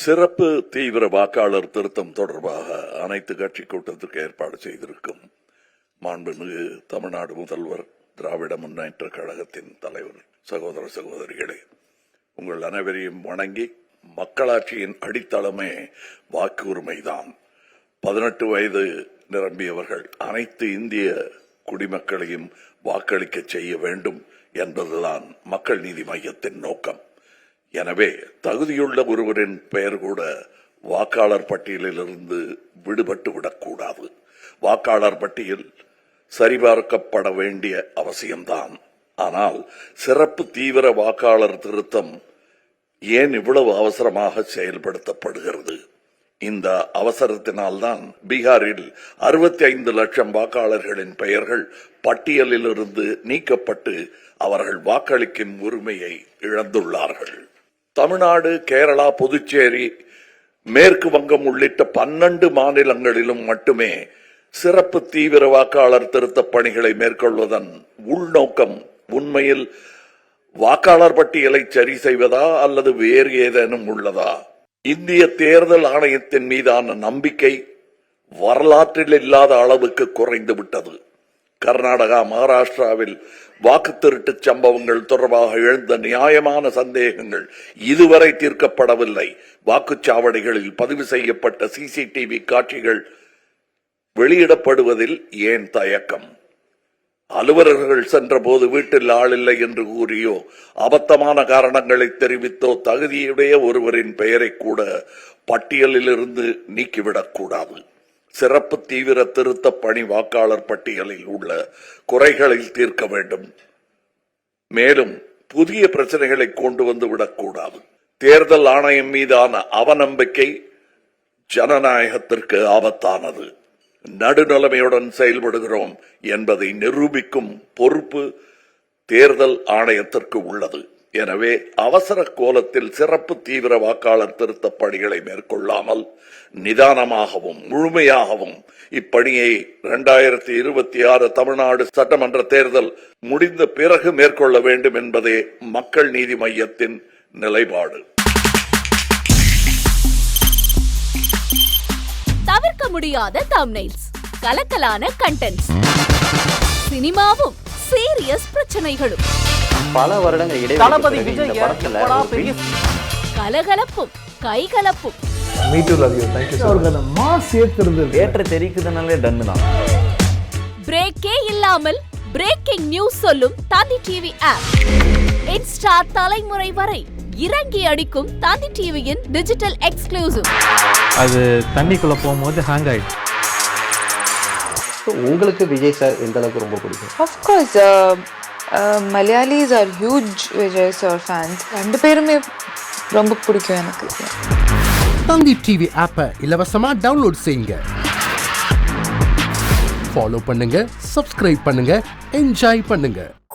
சிறப்பு தீவிர வாக்காளர் திருத்தம் தொடர்பாக அனைத்து கட்சி கூட்டத்திற்கு ஏற்பாடு செய்திருக்கும் மாண்புமிகு தமிழ்நாடு முதல்வர் திராவிட முன்னேற்ற கழகத்தின் தலைவர் சகோதர சகோதரிகளே, உங்கள் அனைவரையும் வணங்கி, மக்களாட்சியின் அடித்தளமே வாக்கு உரிமைதான். 18 வயது நிரம்பியவர்கள் அனைத்து இந்திய குடிமக்களையும் வாக்களிக்க செய்ய வேண்டும் என்பதுதான் மக்கள் நீதி மையத்தின் நோக்கம். எனவே தகுதியுள்ள ஒருவரின் பெயர் கூட வாக்காளர் பட்டியலிலிருந்து விடுபட்டு விடக்கூடாது. வாக்காளர் பட்டியல் சரிபார்க்கப்பட வேண்டிய அவசியம்தான். ஆனால் சிறப்பு தீவிர வாக்காளர் திருத்தம் ஏன் இவ்வளவு அவசரமாக செயல்படுத்தப்படுகிறது? இந்த அவசரத்தினால்தான் பீகாரில் 65 லட்சம் வாக்காளர்களின் பெயர்கள் பட்டியலிலிருந்து நீக்கப்பட்டு அவர்கள் வாக்களிக்கும் உரிமையை இழந்துள்ளார்கள். தமிழ்நாடு, கேரளா, புதுச்சேரி, மேற்கு வங்கம் உள்ளிட்ட 12 மாநிலங்களிலும் மட்டுமே சிறப்பு தீவிர வாக்காளர் திருத்த பணிகளை மேற்கொள்வதன் உள்நோக்கம் உண்மையில் வாக்காளர் பட்டியலை சரி செய்வதா அல்லது வேறு ஏதேனும் உள்ளதா? இந்திய தேர்தல் ஆணையத்தின் மீதான நம்பிக்கை வரலாற்றில் இல்லாத அளவுக்கு குறைந்துவிட்டது. கர்நாடகா, மகாராஷ்டிராவில் வாக்கு திருட்டு சம்பவங்கள் தொடர்பாக எழுந்த நியாயமான சந்தேகங்கள் இதுவரை தீர்க்கப்படவில்லை. வாக்குச்சாவடிகளில் பதிவு செய்யப்பட்ட சிசிடிவி காட்சிகள் வெளியிடப்படுவதில் ஏன் தயக்கம்? அலுவலர்கள் சென்றபோது வீட்டில் ஆளில்லை என்று கூறியோ, அபத்தமான காரணங்களை தெரிவித்தோ தகுதியுடைய ஒருவரின் பெயரை கூட பட்டியலிலிருந்து நீக்கிவிடக்கூடாது. சிறப்பு தீவிர திருத்த பணி வாக்காளர் பட்டியலில் உள்ள குறைகளை தீர்க்க வேண்டும். மேலும் புதிய பிரச்சனைகளை கொண்டு வந்து விடக்கூடாது. தேர்தல் ஆணையம் மீதான அவநம்பிக்கை ஜனநாயகத்திற்கு ஆபத்தானது. நடுநிலைமையுடன் செயல்படுகிறோம் என்பதை நிரூபிக்கும் பொறுப்பு தேர்தல் ஆணையத்திற்கு உள்ளது. எனவே அவசர கோலத்தில் சிறப்பு தீவிர வாக்காளர் திருத்த பணிகளை மேற்கொள்ளாமல் நிதானமாகவும் முழுமையாகவும் இப்பணியை 2026 தமிழ்நாடு சட்டமன்ற தேர்தல் முடிந்த பிறகு மேற்கொள்ள வேண்டும் என்பதே மக்கள் நீதி மையத்தின் நிலைப்பாடு. தவிர்க்க முடியாத தம்ப்நெயில்ஸ், கலக்கலான கண்டென்ட்ஸ், சினிமாவும் சீரியஸ் பிரச்சனைகளும், பல வருடங்கள் தளபதி விஜய் கலகலப்பும் கைகலப்பும், ஏற்ற தெரிக்குதுனாலே டன்னு தான். பிரேக்கே இல்லாமல் பிரேக்கிங் நியூஸ் சொல்லும் தந்தி டிவி ஆப். இன்ஸ்டா தலைமுறை வரை இறங்கி அடிக்கும் தந்தி டிவியின் டிஜிட்டல் எக்ஸ்க்ளூசிவ். அது தண்ணிக்குள்ள போகும்போது ஹேங் ஆயிடுச்சு. உங்களுக்கு விஜய் சார் எந்த அளவுக்கு ரொம்ப பிடிக்கும்? Of course, Malayalis are huge Vijay sir fans. ரெண்டு பேருமே ரொம்ப பிடிக்கும் எனக்கு. தந்தி டிவி ஆப்பை இலவசமா டவுன்லோட் செய்யுங்க. ஃபாலோ பண்ணுங்க, சப்ஸ்கிரைப் பண்ணுங்க, என்ஜாய் பண்ணுங்க.